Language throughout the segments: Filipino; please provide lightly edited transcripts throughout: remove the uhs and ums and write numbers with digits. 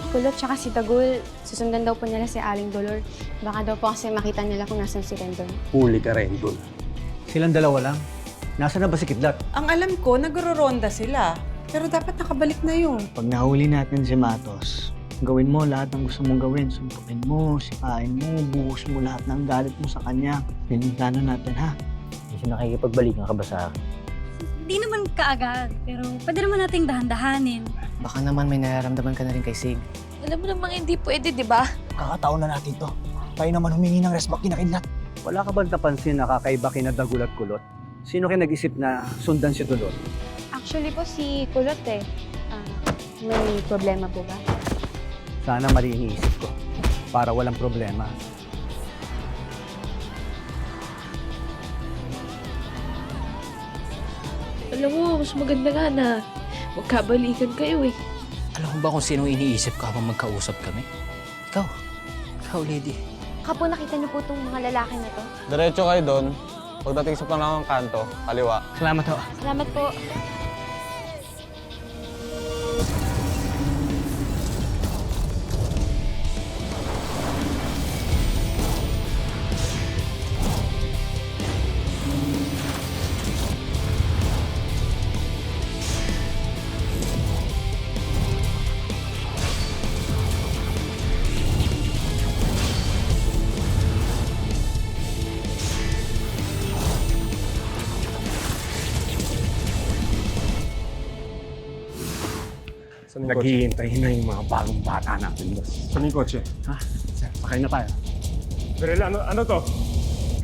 Kulot tsaka si Tagul, susundan daw po nila si Aling Dolor. Baka daw po kasi makita nila kung nasan si Rendon. Huli ka rin dun. Silang dalawa lang. Nasaan na ba si Kidlat? Ang alam ko, nagro-ronda sila. Pero dapat nakabalik na yun. Pag nahuli natin si Matos, gawin mo lahat ng gusto mong gawin. Suntukin mo, sipain mo, buhos mo lahat ng galit mo sa kanya. Yun yung plano natin, ha? Hindi siya nakikipagbalikan ka ba sa akin? Hindi naman kaagad, pero pwede naman nating dahan-dahanin. Baka naman may nararamdaman ka na rin kay Sig. Alam mo namang hindi pwede, di ba? Kakataon na natin to. Tayo naman humingi ng resback kina Kidlat. Wala ka bang napansin na kakaiba kina Dagul at Kulot? Sino kayo nag-isip na sundan si Dulot? Actually po si Kulot eh. May problema po ba? Sana mali iniisip ko. Para walang problema. Alam mo, mas maganda nga na magkabalikan kayo eh. Alam mo ba kung sinong iniisip ko habang magkausap kami? Ikaw. Ikaw, lady. Kapo, nakita niyo po itong mga lalaki na to? Diretso kayo doon. Pagdating sa panahon kanto, kaliwa. Salamat ho. Salamat po. Naghihintay na yung mga bagong bata natin, boss. Saan yung kotse? Ha? Sir, sakay na tayo. Perel, ano to?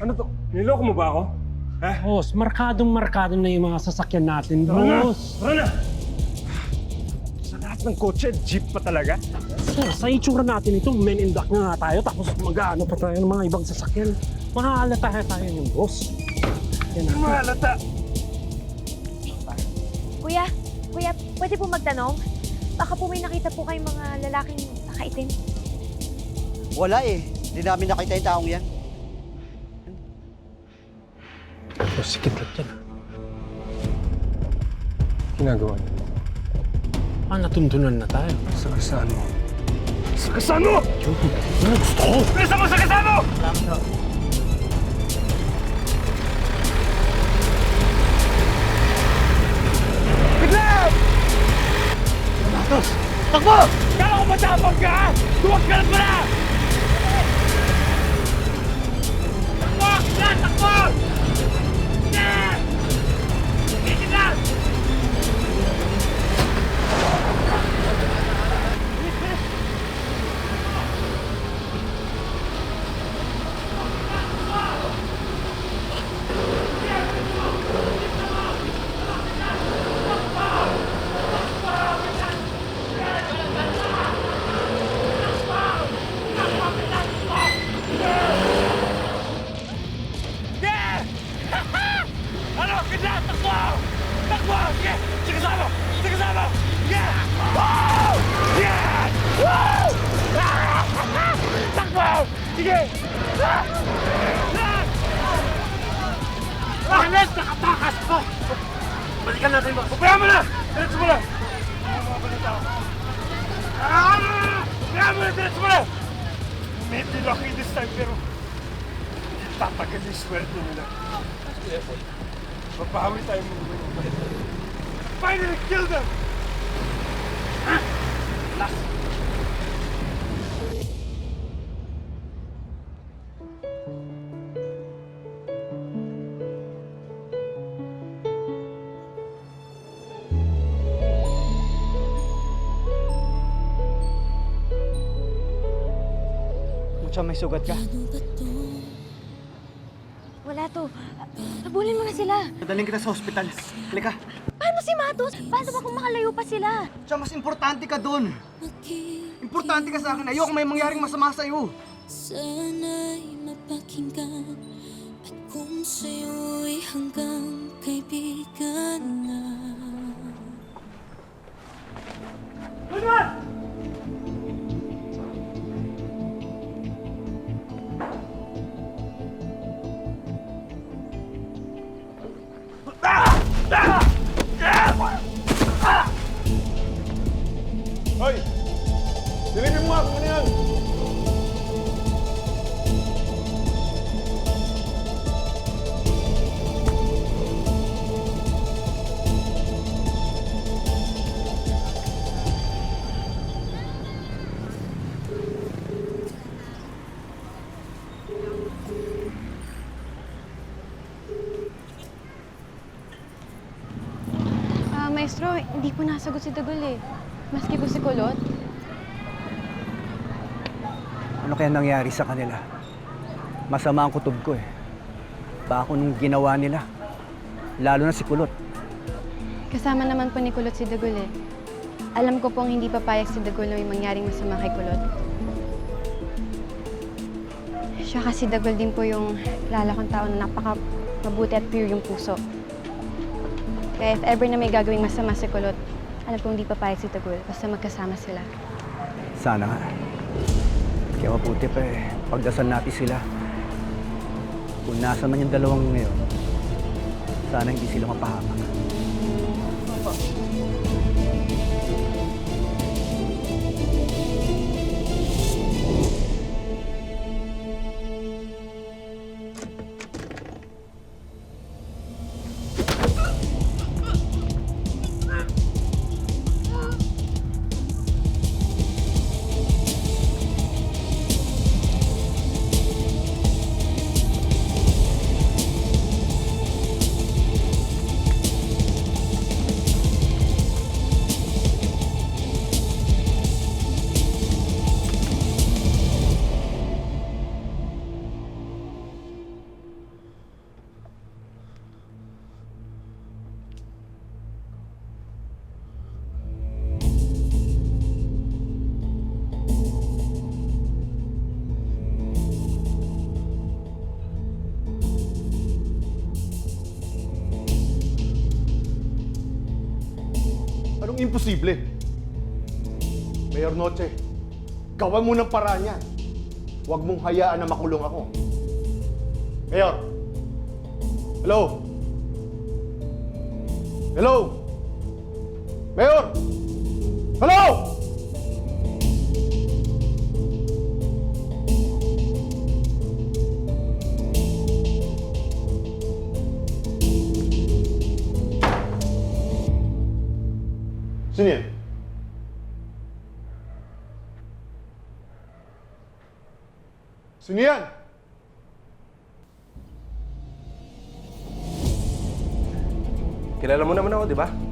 Ano to? Niloko mo ba ako? Ha? Boss, markadong-markado na yung mga sasakyan natin, boss. Tara na! Sa lahat ng kotse, jeep pa talaga? Sir, sa itsura natin ito, men in black na nga tayo, tapos mag-ano pa tayo ng mga ibang sasakyan. Mahalata tayo yung boss. Yan na. Mahalata! Kuya, pwede po magtanong? Baka po may nakita po kayong mga lalaking nakaitim. Wala eh. Hindi namin nakita yung taong yan. Boss, si Kidlat yan. Ginagawa niyo. Natuntunan na tayo. Sakasan mo. Sakasan mo! Gusto ko! Bilisan mo, sakasan mo! Biglang! Matos! Takbo! Kala ko matapag ka! Duwag ka na pala! Takbo! Biglang! Takbo! Yeah! Sige na! Yeah! Ano? Ganda! Takbo! Takbo! Sige! Sige sama! Sige sama! Yeah! Wow! Yeah! Wow! Ah! Takbo! Sige! Ah! Ah! Alis! Nakatakas ko! Balikan natin, boss. Pabayaan mo na! Diretso mo na! Pabayaan mo na! Diretso mo na! Medyo lucky this time pero hindi tatagal yung sweldo nila. Mabawi tayo mo. Finally kill them! Last! Mucha, may sugat ka. Wala to. Habulin mo na sila. Dadaling kita sa ospital. Halika. Paano si Matos? Paano ba kung makalayo pa sila? Mucha, mas importante ka doon. Importante ka sa akin. Ayoko may mangyaring masama sa'yo. Sana'y mapakinggan at kung sa'yo'y hanggang kaibigan na. Hindi po nasagot si Dagul eh. Maski po si Kulot. Ano kaya nangyari sa kanila? Masama ang kutob ko eh. Baka nung ginawa nila. Lalo na si Kulot. Kasama naman po ni Kulot si Dagul eh. Alam ko pong hindi papayag si Dagul na may mangyaring masama kay Kulot. Siya kasi Dagul din po yung lalakong tao na napaka-mabuti at pure yung puso. Kaya if ever na may gagawing masama si Kulot, alam kong hindi papayag si Dagul basta magkasama sila. Sana nga. Kaya mabuti pa eh. Pagdasal natin sila. Kung nasa man yung dalawang ngayon, sana hindi sila mapahamak. Anong imposible? Mayor Noche, gawan mo ng paraan yan. Huwag mong hayaan na makulong ako. Mayor! Hello? Hello? Mayor! Hello? Sino yan? Sino yan? Kilala mo naman ako, di ba?